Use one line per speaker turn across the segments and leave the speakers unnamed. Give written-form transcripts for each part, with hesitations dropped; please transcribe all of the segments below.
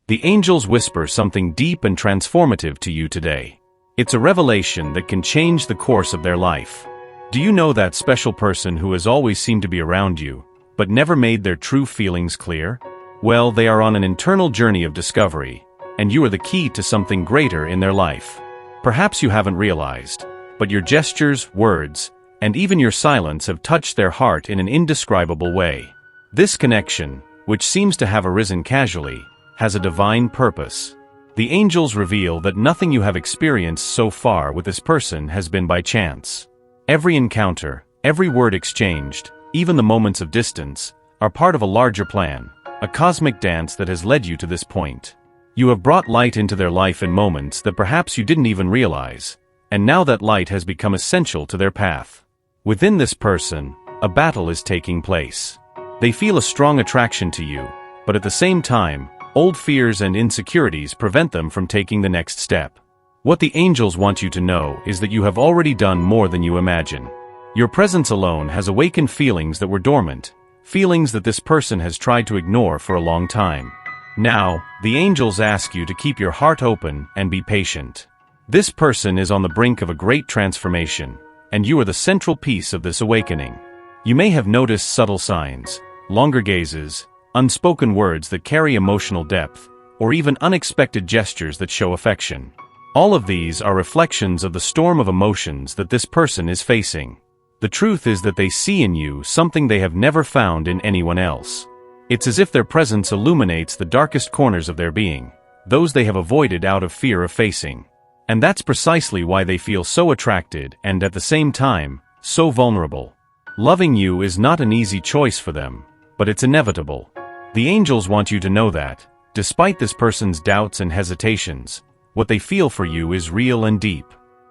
The angels whisper something deep and transformative to you today. It's a revelation that can change the course of their life. Do you know that special person who has always seemed to be around you, but never made their true feelings clear? Well, they are on an internal journey of discovery, and you are the key to something greater in their life. Perhaps you haven't realized, but your gestures, words, and even your silence have touched their heart in an indescribable way. This connection, which seems to have arisen casually, has a divine purpose. The angels reveal that nothing you have experienced so far with this person has been by chance. Every encounter, every word exchanged, even the moments of distance, are part of a larger plan, a cosmic dance that has led you to this point. You have brought light into their life in moments that perhaps you didn't even realize, and now that light has become essential to their path. Within this person, a battle is taking place. They feel a strong attraction to you, but at the same time, old fears and insecurities prevent them from taking the next step. What the angels want you to know is that you have already done more than you imagine. Your presence alone has awakened feelings that were dormant, feelings that this person has tried to ignore for a long time. Now, the angels ask you to keep your heart open and be patient. This person is on the brink of a great transformation, and you are the central piece of this awakening. You may have noticed subtle signs, longer gazes, unspoken words that carry emotional depth, or even unexpected gestures that show affection. All of these are reflections of the storm of emotions that this person is facing. The truth is that they see in you something they have never found in anyone else. It's as if their presence illuminates the darkest corners of their being, those they have avoided out of fear of facing. And that's precisely why they feel so attracted and, at the same time, so vulnerable. Loving you is not an easy choice for them, but it's inevitable. The angels want you to know that, despite this person's doubts and hesitations, what they feel for you is real and deep.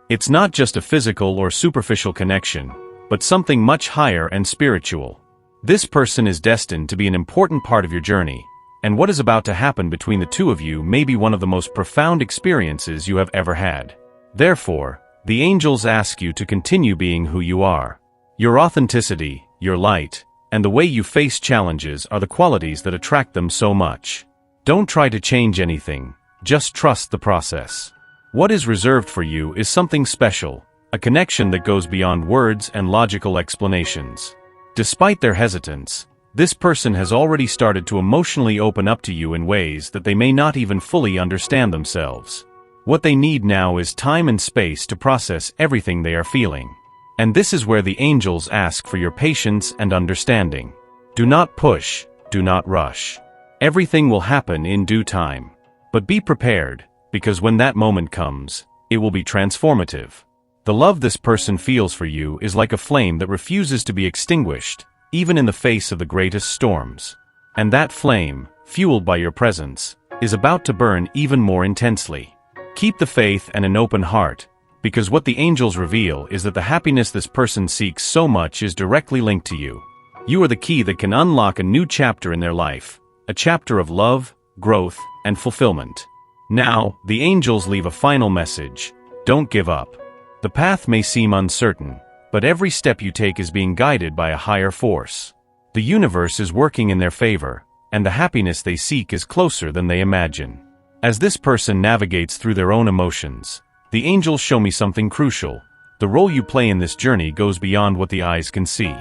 It's not just a physical or superficial connection, but something much higher and spiritual. This person is destined to be an important part of your journey, and what is about to happen between the two of you may be one of the most profound experiences you have ever had. Therefore, the angels ask you to continue being who you are. Your authenticity, your light, and the way you face challenges are the qualities that attract them so much. Don't try to change anything, just trust the process. What is reserved for you is something special, a connection that goes beyond words and logical explanations. Despite their hesitance, this person has already started to emotionally open up to you in ways that they may not even fully understand themselves. What they need now is time and space to process everything they are feeling. And this is where the angels ask for your patience and understanding. Do not push, do not rush. Everything will happen in due time. But be prepared, because when that moment comes, it will be transformative. The love this person feels for you is like a flame that refuses to be extinguished, even in the face of the greatest storms. And that flame, fueled by your presence, is about to burn even more intensely. Keep the faith and an open heart, because what the angels reveal is that the happiness this person seeks so much is directly linked to you. You are the key that can unlock a new chapter in their life, a chapter of love, growth, and fulfillment. Now, the angels leave a final message: don't give up. The path may seem uncertain, but every step you take is being guided by a higher force. The universe is working in their favor, and the happiness they seek is closer than they imagine. As this person navigates through their own emotions, the angels show me something crucial. The role you play in this journey goes beyond what the eyes can see.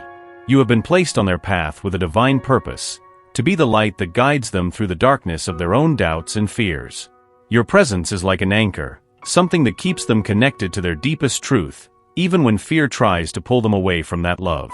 You have been placed on their path with a divine purpose, to be the light that guides them through the darkness of their own doubts and fears. Your presence is like an anchor, something that keeps them connected to their deepest truth, even when fear tries to pull them away from that love.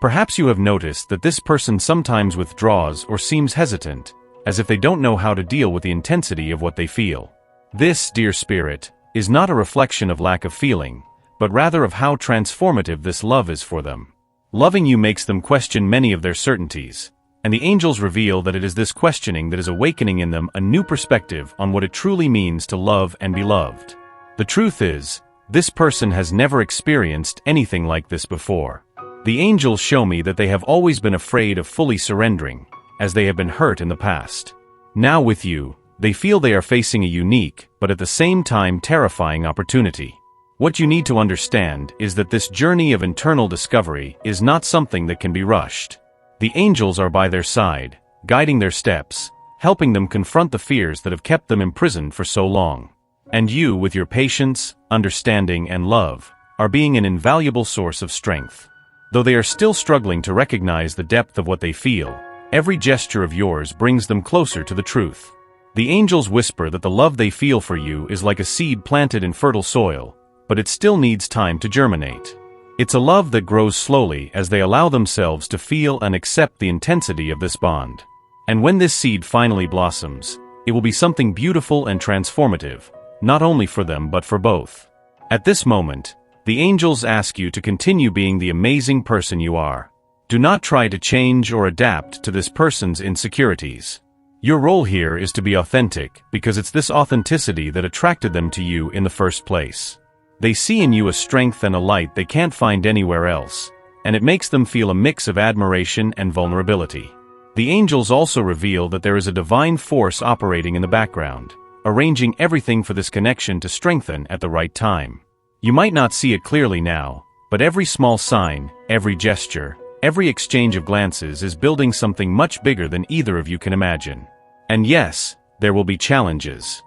Perhaps you have noticed that this person sometimes withdraws or seems hesitant, as if they don't know how to deal with the intensity of what they feel. This, dear spirit, is not a reflection of lack of feeling, but rather of how transformative this love is for them. Loving you makes them question many of their certainties, and the angels reveal that it is this questioning that is awakening in them a new perspective on what it truly means to love and be loved. The truth is, this person has never experienced anything like this before. The angels show me that they have always been afraid of fully surrendering, as they have been hurt in the past. Now with you, they feel they are facing a unique, but at the same time terrifying opportunity. What you need to understand is that this journey of internal discovery is not something that can be rushed. The angels are by their side, guiding their steps, helping them confront the fears that have kept them imprisoned for so long. And you, with your patience, understanding, and love, are being an invaluable source of strength. Though they are still struggling to recognize the depth of what they feel, every gesture of yours brings them closer to the truth. The angels whisper that the love they feel for you is like a seed planted in fertile soil, but it still needs time to germinate. It's a love that grows slowly as they allow themselves to feel and accept the intensity of this bond. And when this seed finally blossoms, it will be something beautiful and transformative, not only for them but for both. At this moment, the angels ask you to continue being the amazing person you are. Do not try to change or adapt to this person's insecurities. Your role here is to be authentic, because it's this authenticity that attracted them to you in the first place. They see in you a strength and a light they can't find anywhere else, and it makes them feel a mix of admiration and vulnerability. The angels also reveal that there is a divine force operating in the background, arranging everything for this connection to strengthen at the right time. You might not see it clearly now, but every small sign, every gesture, every exchange of glances is building something much bigger than either of you can imagine. And yes, there will be challenges.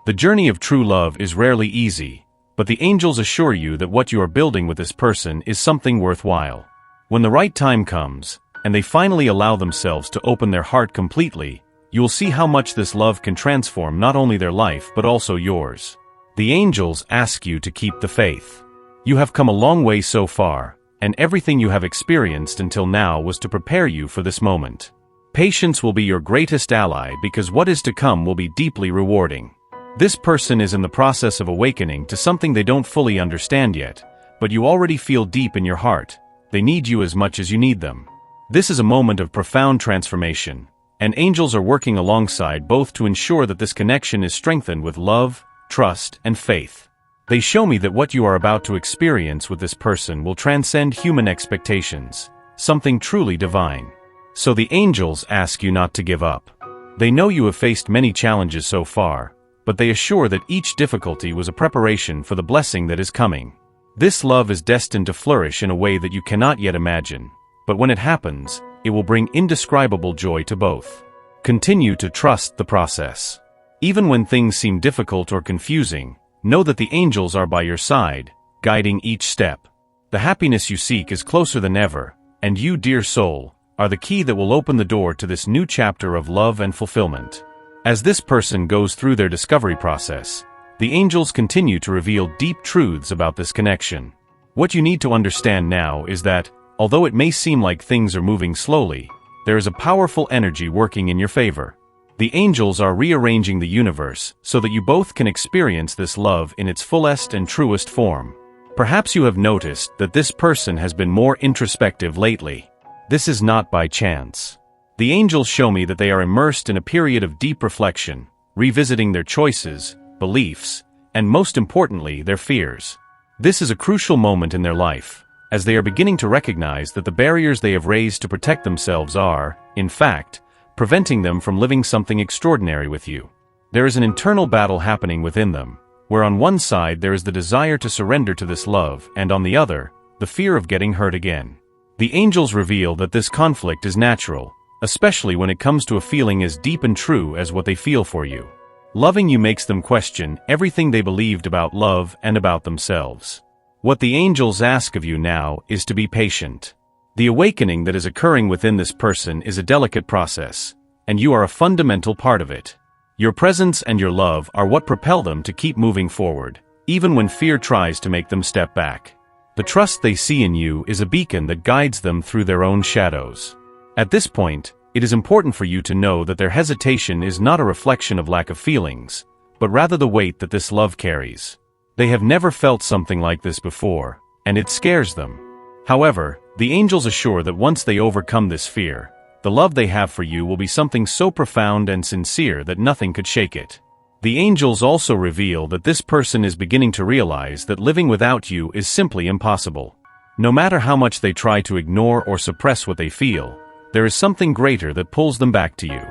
The journey of true love is rarely easy, but the angels assure you that what you are building with this person is something worthwhile. When the right time comes, and they finally allow themselves to open their heart completely, you will see how much this love can transform not only their life but also yours. The angels ask you to keep the faith. You have come a long way so far, and everything you have experienced until now was to prepare you for this moment. Patience will be your greatest ally because what is to come will be deeply rewarding. This person is in the process of awakening to something they don't fully understand yet, but you already feel deep in your heart. They need you as much as you need them. This is a moment of profound transformation, and angels are working alongside both to ensure that this connection is strengthened with love, trust, and faith. They show me that what you are about to experience with this person will transcend human expectations, something truly divine. So the angels ask you not to give up. They know you have faced many challenges so far, but they assure that each difficulty was a preparation for the blessing that is coming. This love is destined to flourish in a way that you cannot yet imagine, but when it happens, it will bring indescribable joy to both. Continue to trust the process. Even when things seem difficult or confusing, know that the angels are by your side, guiding each step. The happiness you seek is closer than ever, and you, dear soul, are the key that will open the door to this new chapter of love and fulfillment. As this person goes through their discovery process, the angels continue to reveal deep truths about this connection. What you need to understand now is that, although it may seem like things are moving slowly, there is a powerful energy working in your favor. The angels are rearranging the universe so that you both can experience this love in its fullest and truest form. Perhaps you have noticed that this person has been more introspective lately. This is not by chance. The angels show me that they are immersed in a period of deep reflection, revisiting their choices, beliefs, and most importantly, their fears. This is a crucial moment in their life, as they are beginning to recognize that the barriers they have raised to protect themselves are, in fact, preventing them from living something extraordinary with you. There is an internal battle happening within them, where on one side there is the desire to surrender to this love, and on the other, the fear of getting hurt again. The angels reveal that this conflict is natural, especially when it comes to a feeling as deep and true as what they feel for you. Loving you makes them question everything they believed about love and about themselves. What the angels ask of you now is to be patient. The awakening that is occurring within this person is a delicate process, and you are a fundamental part of it. Your presence and your love are what propel them to keep moving forward, even when fear tries to make them step back. The trust they see in you is a beacon that guides them through their own shadows. At this point, it is important for you to know that their hesitation is not a reflection of lack of feelings, but rather the weight that this love carries. They have never felt something like this before, and it scares them. However, the angels assure that once they overcome this fear, the love they have for you will be something so profound and sincere that nothing could shake it. The angels also reveal that this person is beginning to realize that living without you is simply impossible. No matter how much they try to ignore or suppress what they feel, there is something greater that pulls them back to you.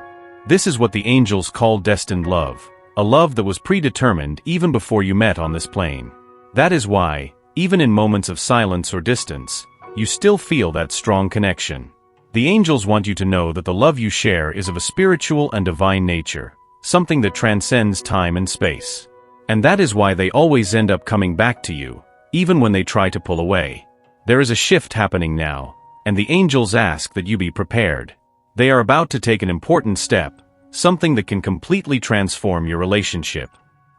This is what the angels call destined love, a love that was predetermined even before you met on this plane. That is why, even in moments of silence or distance, you still feel that strong connection. The angels want you to know that the love you share is of a spiritual and divine nature, something that transcends time and space. And that is why they always end up coming back to you, even when they try to pull away. There is a shift happening now, and the angels ask that you be prepared. They are about to take an important step, something that can completely transform your relationship.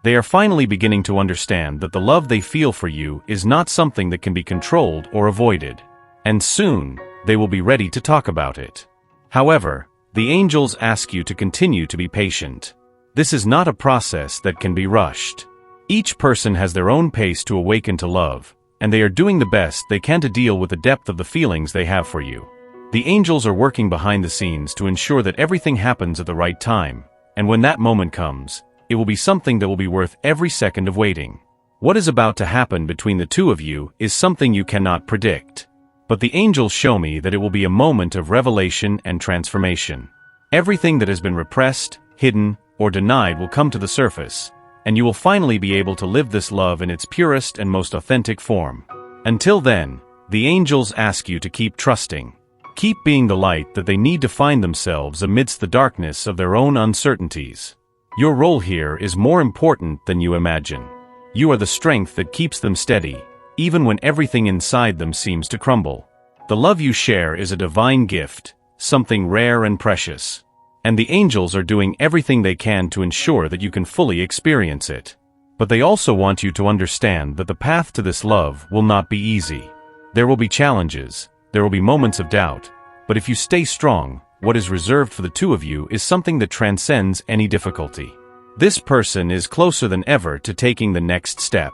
They are finally beginning to understand that the love they feel for you is not something that can be controlled or avoided. And soon, they will be ready to talk about it. However, the angels ask you to continue to be patient. This is not a process that can be rushed. Each person has their own pace to awaken to love, and they are doing the best they can to deal with the depth of the feelings they have for you. The angels are working behind the scenes to ensure that everything happens at the right time, and when that moment comes, it will be something that will be worth every second of waiting. What is about to happen between the two of you is something you cannot predict. But the angels show me that it will be a moment of revelation and transformation. Everything that has been repressed, hidden, or denied will come to the surface, and you will finally be able to live this love in its purest and most authentic form. Until then, the angels ask you to keep trusting. Keep being the light that they need to find themselves amidst the darkness of their own uncertainties. Your role here is more important than you imagine. You are the strength that keeps them steady, even when everything inside them seems to crumble. The love you share is a divine gift, something rare and precious. And the angels are doing everything they can to ensure that you can fully experience it. But they also want you to understand that the path to this love will not be easy. There will be challenges, there will be moments of doubt, but if you stay strong, what is reserved for the two of you is something that transcends any difficulty. This person is closer than ever to taking the next step.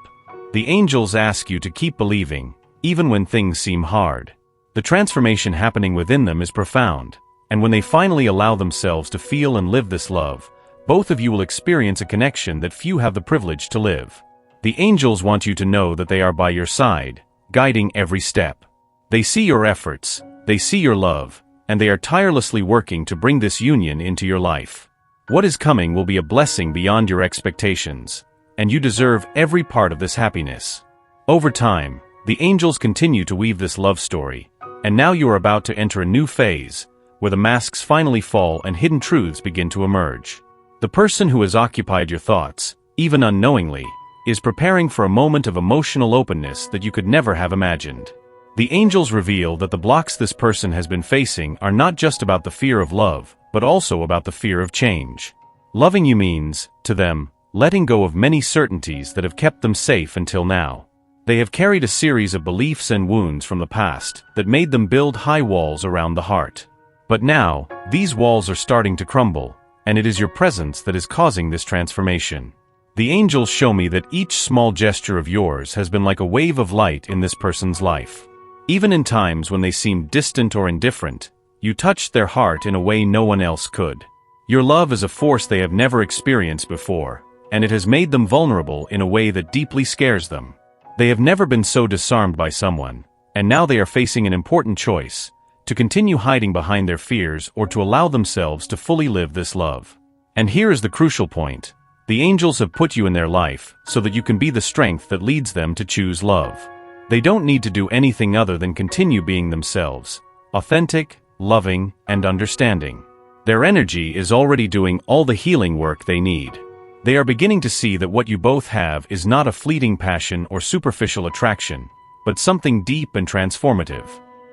The angels ask you to keep believing, even when things seem hard. The transformation happening within them is profound, and when they finally allow themselves to feel and live this love, both of you will experience a connection that few have the privilege to live. The angels want you to know that they are by your side, guiding every step. They see your efforts, they see your love, and they are tirelessly working to bring this union into your life. What is coming will be a blessing beyond your expectations, and you deserve every part of this happiness. Over time, the angels continue to weave this love story, and now you are about to enter a new phase, where the masks finally fall and hidden truths begin to emerge. The person who has occupied your thoughts, even unknowingly, is preparing for a moment of emotional openness that you could never have imagined. The angels reveal that the blocks this person has been facing are not just about the fear of love, but also about the fear of change. Loving you means, to them, letting go of many certainties that have kept them safe until now. They have carried a series of beliefs and wounds from the past that made them build high walls around the heart. But now, these walls are starting to crumble, and it is your presence that is causing this transformation. The angels show me that each small gesture of yours has been like a wave of light in this person's life. Even in times when they seemed distant or indifferent, you touched their heart in a way no one else could. Your love is a force they have never experienced before, and it has made them vulnerable in a way that deeply scares them. They have never been so disarmed by someone, and now they are facing an important choice: to continue hiding behind their fears or to allow themselves to fully live this love. And here is the crucial point: the angels have put you in their life so that you can be the strength that leads them to choose love. They don't need to do anything other than continue being themselves, authentic, loving, and understanding. Their energy is already doing all the healing work they need. They are beginning to see that what you both have is not a fleeting passion or superficial attraction, but something deep and transformative.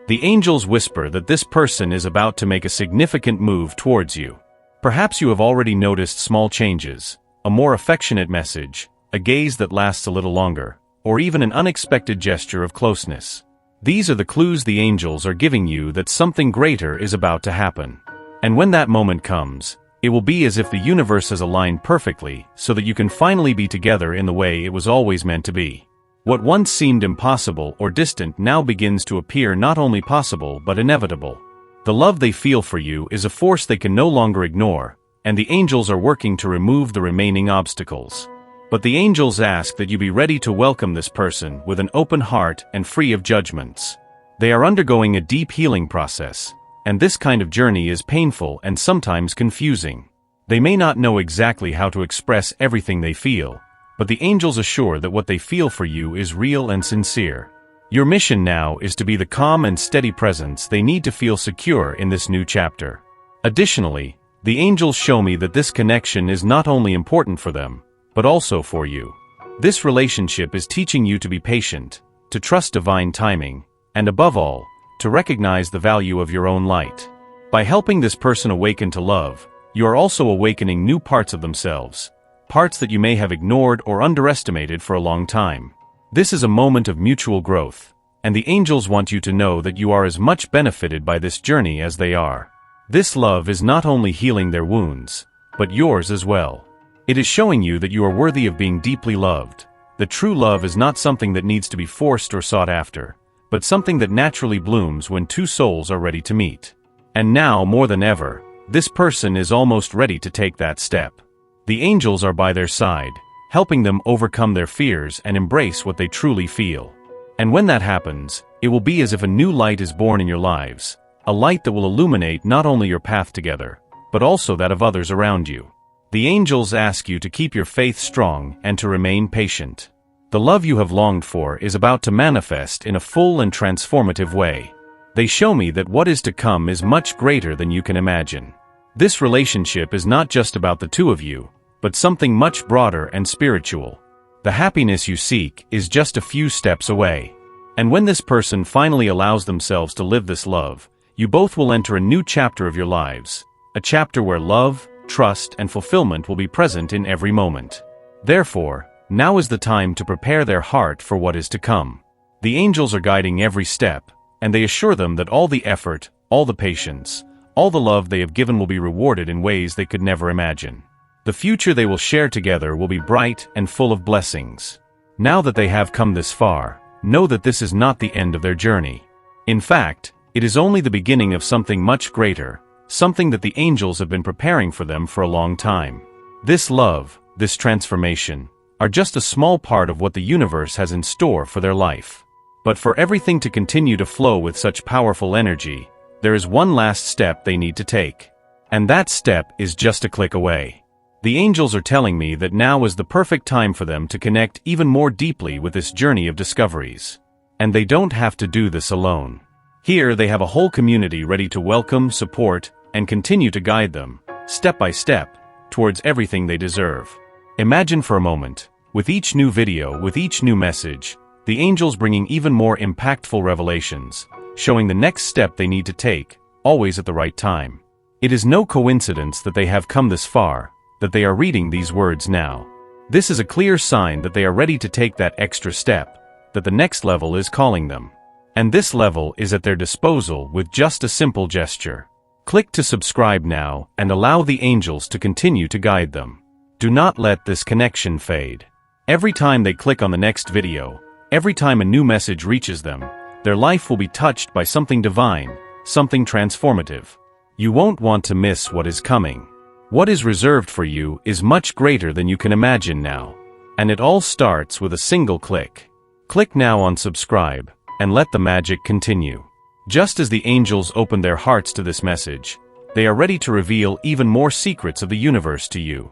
The angels whisper that this person is about to make a significant move towards you. Perhaps you have already noticed small changes, a more affectionate message, a gaze that lasts a little longer, or even an unexpected gesture of closeness. These are the clues the angels are giving you that something greater is about to happen. And when that moment comes, it will be as if the universe has aligned perfectly so that you can finally be together in the way it was always meant to be. What once seemed impossible or distant now begins to appear not only possible but inevitable. The love they feel for you is a force they can no longer ignore, and the angels are working to remove the remaining obstacles. But the angels ask that you be ready to welcome this person with an open heart and free of judgments. They are undergoing a deep healing process, and this kind of journey is painful and sometimes confusing. They may not know exactly how to express everything they feel, but the angels assure that what they feel for you is real and sincere. Your mission now is to be the calm and steady presence they need to feel secure in this new chapter. Additionally, the angels show me that this connection is not only important for them, but also for you. This relationship is teaching you to be patient, to trust divine timing, and above all, to recognize the value of your own light. By helping this person awaken to love, you are also awakening new parts of themselves, parts that you may have ignored or underestimated for a long time. This is a moment of mutual growth, and the angels want you to know that you are as much benefited by this journey as they are. This love is not only healing their wounds, but yours as well. It is showing you that you are worthy of being deeply loved. The true love is not something that needs to be forced or sought after, but something that naturally blooms when two souls are ready to meet. And now, more than ever, this person is almost ready to take that step. The angels are by their side, helping them overcome their fears and embrace what they truly feel. And when that happens, it will be as if a new light is born in your lives, a light that will illuminate not only your path together, but also that of others around you. The angels ask you to keep your faith strong and to remain patient. The love you have longed for is about to manifest in a full and transformative way. They show me that what is to come is much greater than you can imagine. This relationship is not just about the two of you, but something much broader and spiritual. The happiness you seek is just a few steps away. And when this person finally allows themselves to live this love, you both will enter a new chapter of your lives, a chapter where love, trust, and fulfillment will be present in every moment. Therefore, now is the time to prepare their heart for what is to come. The angels are guiding every step, and they assure them that all the effort, all the patience, all the love they have given will be rewarded in ways they could never imagine. The future they will share together will be bright and full of blessings. Now that they have come this far, know that this is not the end of their journey. In fact, it is only the beginning of something much greater, something that the angels have been preparing for them for a long time. This love, this transformation, are just a small part of what the universe has in store for their life. But for everything to continue to flow with such powerful energy, there is one last step they need to take. And that step is just a click away. The angels are telling me that now is the perfect time for them to connect even more deeply with this journey of discoveries. And they don't have to do this alone. Here they have a whole community ready to welcome, support, and continue to guide them, step by step, towards everything they deserve. Imagine for a moment, with each new video, with each new message, the angels bringing even more impactful revelations, showing the next step they need to take, always at the right time. It is no coincidence that they have come this far, that they are reading these words now. This is a clear sign that they are ready to take that extra step, that the next level is calling them. And this level is at their disposal with just a simple gesture. Click to subscribe now and allow the angels to continue to guide them. Do not let this connection fade. Every time they click on the next video, every time a new message reaches them, their life will be touched by something divine, something transformative. You won't want to miss what is coming. What is reserved for you is much greater than you can imagine now. And it all starts with a single click. Click now on subscribe, and let the magic continue. Just as the angels open their hearts to this message, they are ready to reveal even more secrets of the universe to you.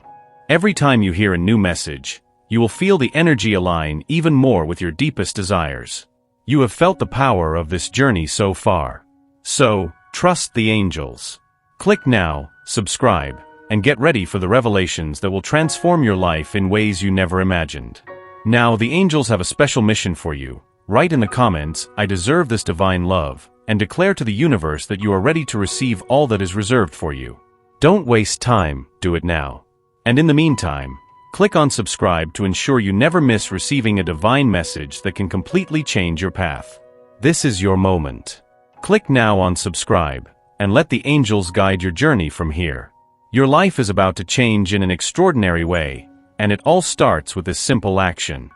Every time you hear a new message, you will feel the energy align even more with your deepest desires. You have felt the power of this journey so far. So, trust the angels. Click now, subscribe, and get ready for the revelations that will transform your life in ways you never imagined. Now, the angels have a special mission for you. Write in the comments, "I deserve this divine love," and declare to the universe that you are ready to receive all that is reserved for you. Don't waste time, do it now. And in the meantime, click on subscribe to ensure you never miss receiving a divine message that can completely change your path. This is your moment. Click now on subscribe, and let the angels guide your journey from here. Your life is about to change in an extraordinary way, and it all starts with this simple action.